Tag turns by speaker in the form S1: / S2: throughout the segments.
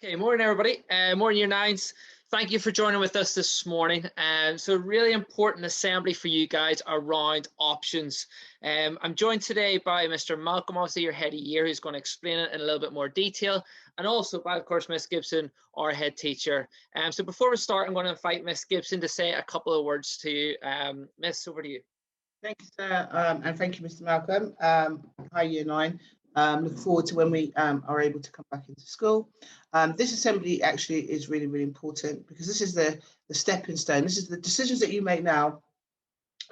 S1: Okay, morning everybody. Morning year nines. Thank you for joining with us this morning. So really important assembly for you guys around options. I'm joined today by Mr. Malcolm, obviously your head of year, who's going to explain it in a little bit more detail, and also by, of course, Miss Gibson, our head teacher. So before we start, I'm going to invite Miss Gibson to say a couple of words to you. Miss, over to you.
S2: Thank you, sir, and thank you, Mr. Malcolm. Hi, Year 9. Look forward to when we are able to come back into school. This assembly actually is really, really important because this is the stepping stone. This is the decisions that you make now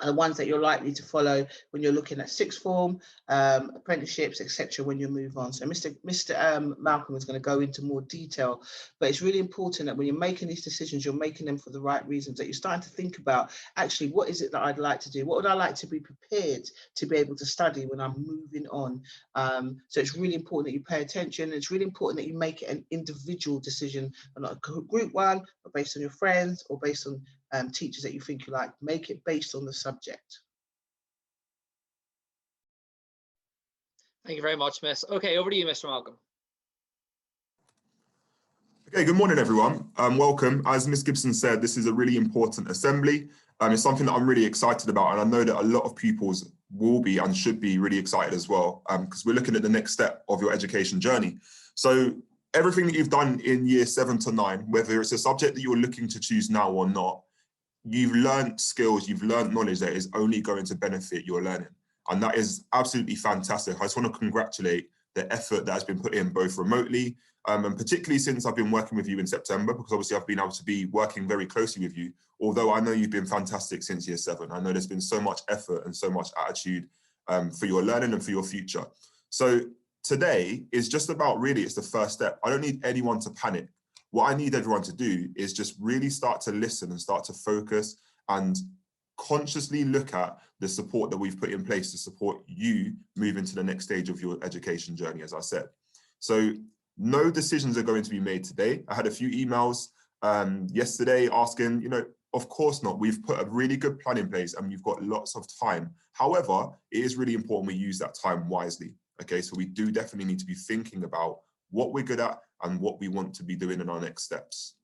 S2: are the ones that you're likely to follow when you're looking at sixth form, apprenticeships, etc. when you move on. So Mr. Malcolm is going to go into more detail, but it's really important that when you're making these decisions, you're making them for the right reasons, that you're starting to think about, actually, what is it that I'd like to do? What would I like to be prepared to be able to study when I'm moving on? So it's really important that you pay attention. It's really important that you make it an individual decision, and not a group one, but based on your friends or based on teachers that you think you like. Make it based on the subject.
S1: Thank you very much, Miss. Okay, over to you, Mr. Malcolm.
S3: Okay, good morning, everyone. Welcome. As Miss Gibson said, this is a really important assembly. It's something that I'm really excited about, and I know that a lot of pupils will be and should be really excited as well, because we're looking at the next step of your education journey. So everything that you've done in year 7 to 9, whether it's a subject that you're looking to choose now or not, you've learned skills, you've learned knowledge that is only going to benefit your learning. And that is absolutely fantastic. I just want to congratulate the effort that has been put in both remotely, and particularly since I've been working with you in September, because obviously I've been able to be working very closely with you, although I know you've been fantastic since year 7. I know there's been so much effort and so much attitude for your learning and for your future. So today is just about, really, it's the first step. I don't need anyone to panic. What I need everyone to do is just really start to listen and start to focus and consciously look at the support that we've put in place to support you move into the next stage of your education journey, as I said. So no decisions are going to be made today. I had a few emails yesterday asking, of course not. We've put a really good plan in place and you've got lots of time. However, it is really important we use that time wisely. Okay, so we do definitely need to be thinking about what we're good at and what we want to be doing in our next steps.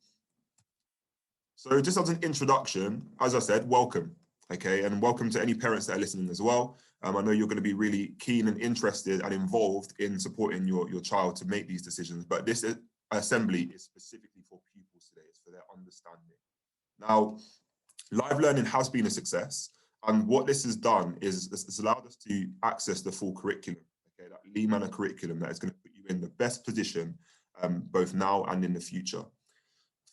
S3: So just as an introduction, as I said, welcome, okay? And welcome to any parents that are listening as well. I know you're going to be really keen and interested and involved in supporting your child to make these decisions, but this assembly is specifically for pupils today. It's for their understanding. Now, live learning has been a success, and what this has done is it's allowed us to access the full curriculum, okay? That Lea Manor curriculum that is going to put you in the best position both now and in the future.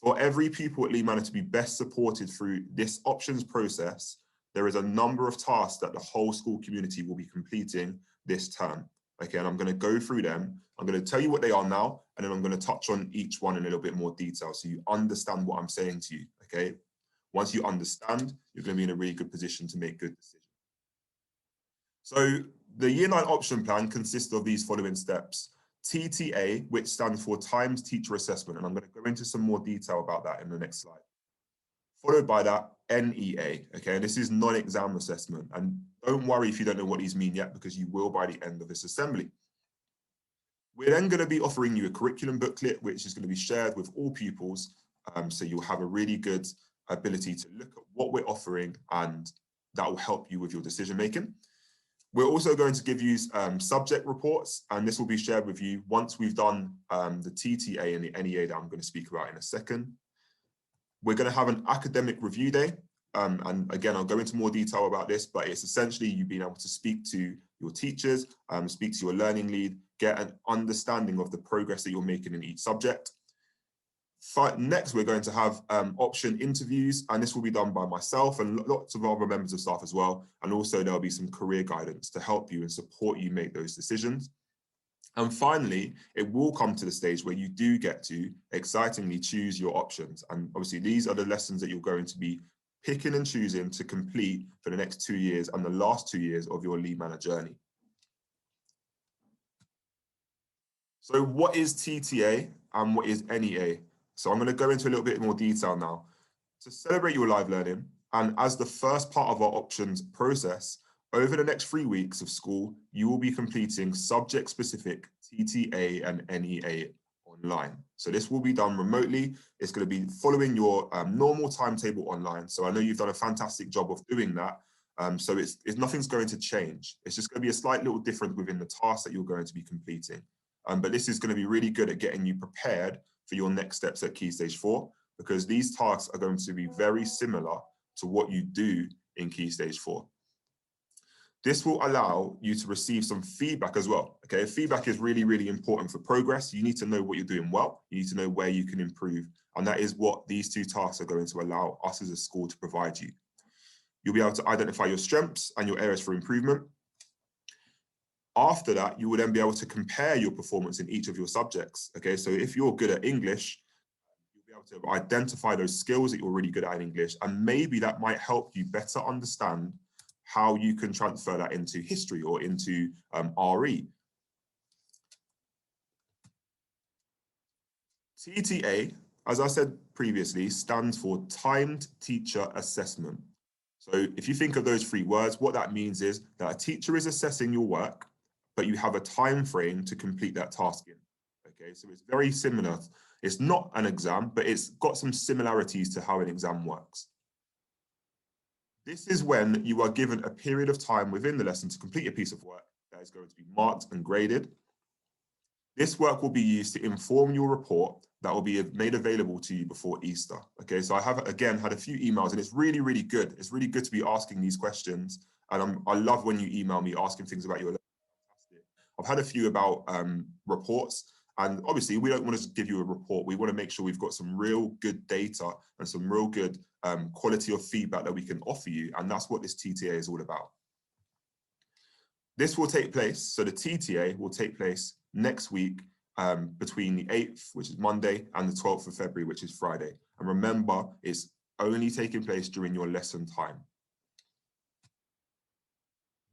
S3: For every pupil at Lea Manor to be best supported through this options process, there is a number of tasks that the whole school community will be completing this term. Okay, and I'm going to go through them. I'm going to tell you what they are now, and then I'm going to touch on each one in a little bit more detail so you understand what I'm saying to you. Okay, once you understand, you're going to be in a really good position to make good decisions. So the Year 9 option plan consists of these following steps. TTA, which stands for Times Teacher Assessment, and I'm going to go into some more detail about that in the next slide. Followed by that, NEA, okay, and this is non-exam assessment, and don't worry if you don't know what these mean yet, because you will by the end of this assembly. We're then going to be offering you a curriculum booklet, which is going to be shared with all pupils, so you'll have a really good ability to look at what we're offering, and that will help you with your decision making. We're also going to give you subject reports, and this will be shared with you once we've done the TTA and the NEA that I'm going to speak about in a second. We're going to have an academic review day, and again, I'll go into more detail about this, but it's essentially you being able to speak to your teachers, speak to your learning lead, get an understanding of the progress that you're making in each subject. Next, we're going to have option interviews, and this will be done by myself and lots of other members of staff as well. And also there'll be some career guidance to help you and support you make those decisions. And finally, it will come to the stage where you do get to excitingly choose your options. And obviously these are the lessons that you're going to be picking and choosing to complete for the next 2 years and the last 2 years of your Lea Manor journey. So what is TTA and what is NEA? So I'm going to go into a little bit more detail now. To celebrate your live learning, and as the first part of our options process, over the next 3 weeks of school, you will be completing subject-specific TTA and NEA on online. So this will be done remotely. It's going to be following your normal timetable online. So I know you've done a fantastic job of doing that. So it's nothing's going to change. It's just going to be a slight little difference within the task that you're going to be completing. But this is going to be really good at getting you prepared for your next steps at Key Stage 4, because these tasks are going to be very similar to what you do in Key Stage 4. This will allow you to receive some feedback as well. Okay, feedback is really, really important for progress. You need to know what you're doing well. You need to know where you can improve. And that is what these two tasks are going to allow us as a school to provide you. You'll be able to identify your strengths and your areas for improvement. After that, you will then be able to compare your performance in each of your subjects. Okay, so if you're good at English, you'll be able to identify those skills that you're really good at in English, and maybe that might help you better understand how you can transfer that into history or into RE. TTA, as I said previously, stands for Timed Teacher Assessment. So if you think of those three words, what that means is that a teacher is assessing your work, but you have a time frame to complete that task in. Okay, so it's very similar. It's not an exam, but it's got some similarities to how an exam works. This is when you are given a period of time within the lesson to complete a piece of work that is going to be marked and graded. This work will be used to inform your report that will be made available to you before Easter. Okay, so I have, again, had a few emails, and it's really, really good. It's really good to be asking these questions. And I love when you email me asking things about your lesson. I've had a few about reports. And obviously, we don't want to just give you a report. We want to make sure we've got some real good data and some real good quality of feedback that we can offer you. And that's what this TTA is all about. This will take place, so the TTA will take place next week between the 8th, which is Monday, and the 12th of February, which is Friday. And remember, it's only taking place during your lesson time.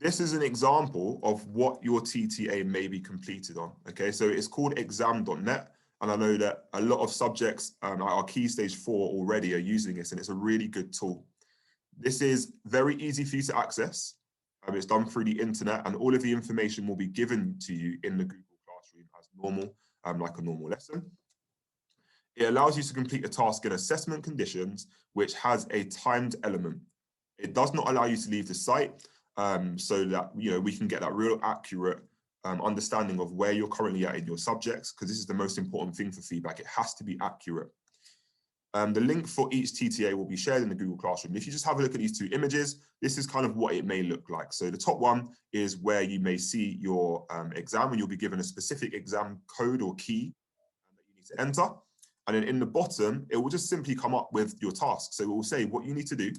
S3: This is an example of what your TTA may be completed on. Okay, so it's called exam.net. And I know that a lot of subjects, our Key Stage 4 already are using this, and it's a really good tool. This is very easy for you to access. It's done through the internet, and all of the information will be given to you in the Google Classroom as normal, like a normal lesson. It allows you to complete a task in assessment conditions, which has a timed element. It does not allow you to leave the site, so that we can get that real accurate understanding of where you're currently at in your subjects, because this is the most important thing for feedback. It has to be accurate. The link for each TTA will be shared in the Google Classroom. If you just have a look at these two images, this is kind of what it may look like. So the top one is where you may see your exam, and you'll be given a specific exam code or key that you need to enter. And then in the bottom, it will just simply come up with your task. So it will say what you need to do.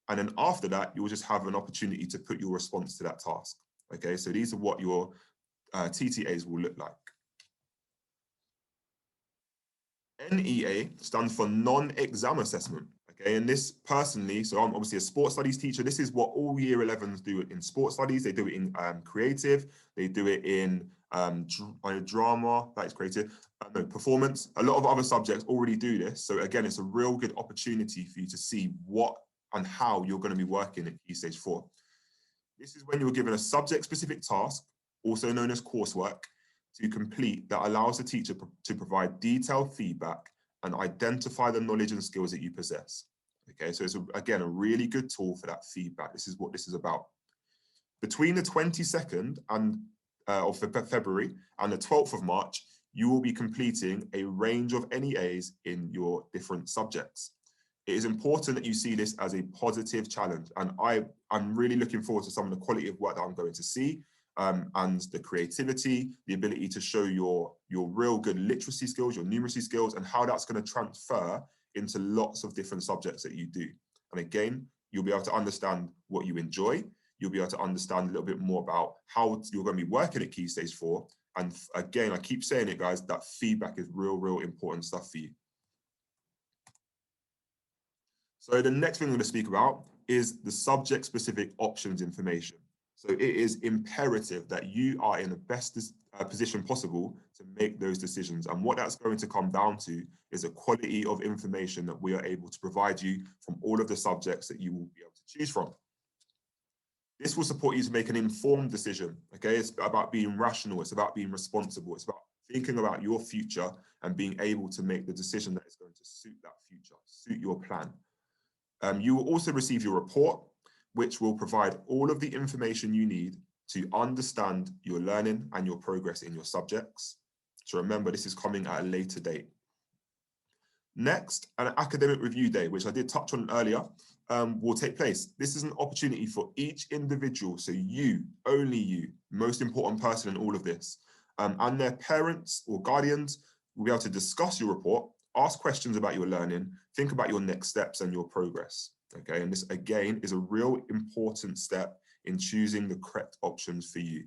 S3: And then after that, you will just have an opportunity to put your response to that task. Okay, so these are what your TTAs will look like. NEA stands for non-exam assessment. Okay, and this personally, so I'm obviously a sports studies teacher. This is what all year 11s do in sports studies. They do it in creative. They do it in drama, that is creative, no, performance. A lot of other subjects already do this. So again, it's a real good opportunity for you to see what and how you're going to be working at Key Stage 4. This is when you're given a subject-specific task, also known as coursework, to complete that allows the teacher to provide detailed feedback and identify the knowledge and skills that you possess. Okay, so it's, again, a really good tool for that feedback. This is what this is about. Between the 22nd of February and the 12th of March, you will be completing a range of NEAs in your different subjects. It is important that you see this as a positive challenge. And I'm really looking forward to some of the quality of work that I'm going to see. And the creativity, the ability to show your real good literacy skills, your numeracy skills, and how that's going to transfer into lots of different subjects that you do. And again, you'll be able to understand what you enjoy. You'll be able to understand a little bit more about how you're going to be working at Key Stage 4. And again, I keep saying it, guys, that feedback is real important stuff for you. So the next thing I'm going to speak about is the subject-specific options information. So it is imperative that you are in the best position possible to make those decisions. And what that's going to come down to is a quality of information that we are able to provide you from all of the subjects that you will be able to choose from. This will support you to make an informed decision, okay? It's about being rational, it's about being responsible, it's about thinking about your future and being able to make the decision that is going to suit that future, suit your plan. You will also receive your report, which will provide all of the information you need to understand your learning and your progress in your subjects. So remember, this is coming at a later date. Next, an academic review day, which I did touch on earlier, will take place. This is an opportunity for each individual, so you, only you, most important person in all of this, and their parents or guardians will be able to discuss your report, ask questions about your learning, think about your next steps and your progress. Okay, and this again is a real important step in choosing the correct options for you.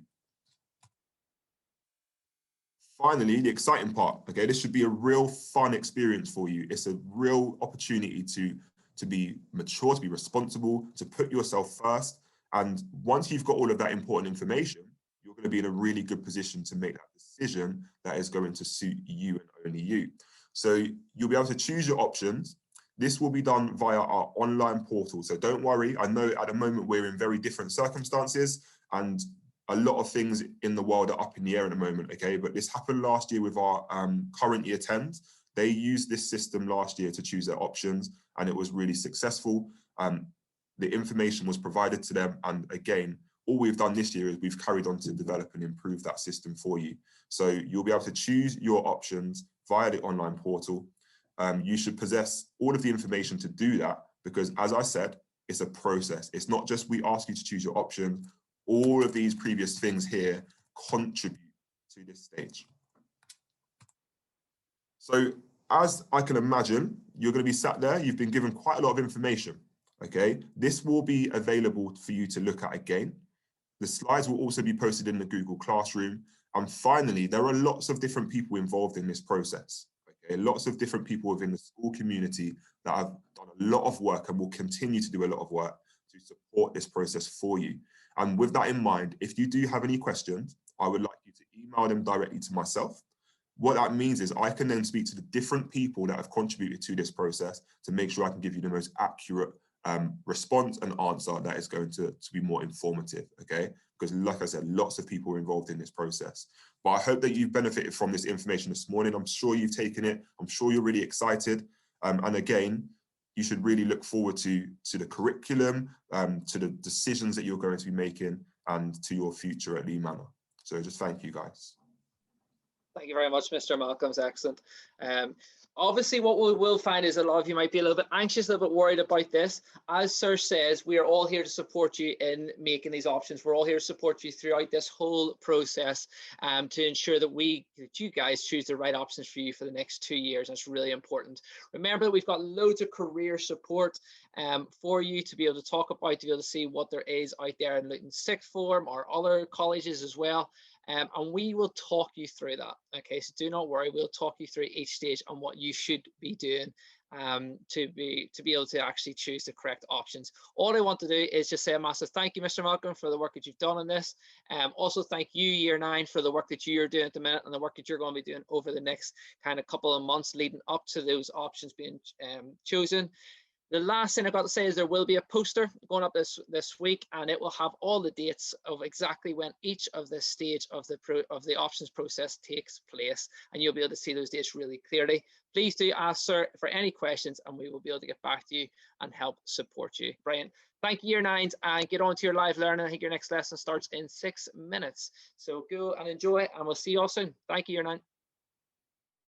S3: Finally, the exciting part, okay, this should be a real fun experience for you. It's a real opportunity to be mature, to be responsible, to put yourself first. And once you've got all of that important information, you're going to be in a really good position to make that decision that is going to suit you and only you. So you'll be able to choose your options. This will be done via our online portal. So don't worry, I know at the moment we're in very different circumstances and a lot of things in the world are up in the air at the moment, okay? But this happened last year with our current year 10s. They used this system last year to choose their options and it was really successful. The information was provided to them. And again, all we've done this year is we've carried on to develop and improve that system for you. So you'll be able to choose your options via the online portal. You should possess all of the information to do that because as I said, it's a process. It's not just we ask you to choose your options. All of these previous things here contribute to this stage. So as I can imagine, you're going to be sat there, you've been given quite a lot of information, okay? This will be available for you to look at again. The slides will also be posted in the Google Classroom. And finally, there are lots of different people involved in this process, okay? Lots of different people within the school community that have done a lot of work and will continue to do a lot of work to support this process for you. And with that in mind, if you do have any questions, I would like you to email them directly to myself. What that means is I can then speak to the different people that have contributed to this process to make sure I can give you the most accurate response and answer that is going to be more informative, okay? Because like I said, lots of people are involved in this process. But I hope that you've benefited from this information this morning. I'm sure you've taken it. I'm sure you're really excited. And again, you should really look forward to the curriculum, to the decisions that you're going to be making and to your future at Lea Manor. So just thank you guys.
S1: Thank you very much, Mr. Malcolm's excellent. Obviously, what we will find is a lot of you might be a little bit anxious, a little bit worried about this. As Sir says, we are all here to support you in making these options. We're all here to support you throughout this whole process to ensure that you guys choose the right options for you for the next 2 years. That's really important. Remember that we've got loads of career support for you to be able to talk about, to be able to see what there is out there in Luton Sixth Form or other colleges as well. And we will talk you through that. Okay, so do not worry. We'll talk you through each stage on what you should be doing to be able to actually choose the correct options. All I want to do is just say a massive thank you, Mr. Malcolm, for the work that you've done on this. Also, thank you, Year 9, for the work that you're doing at the minute and the work that you're going to be doing over the next kind of couple of months leading up to those options being chosen. The last thing I've got to say is there will be a poster going up this week, and it will have all the dates of exactly when each of the stage of the options process takes place, and you'll be able to see those dates really clearly. Please do ask Sir for any questions, and we will be able to get back to you and help support you. Brilliant. Thank you, Year 9s, and get on to your live learning. I think your next lesson starts in 6 minutes. So go and enjoy, and we'll see you all soon. Thank you, Year 9.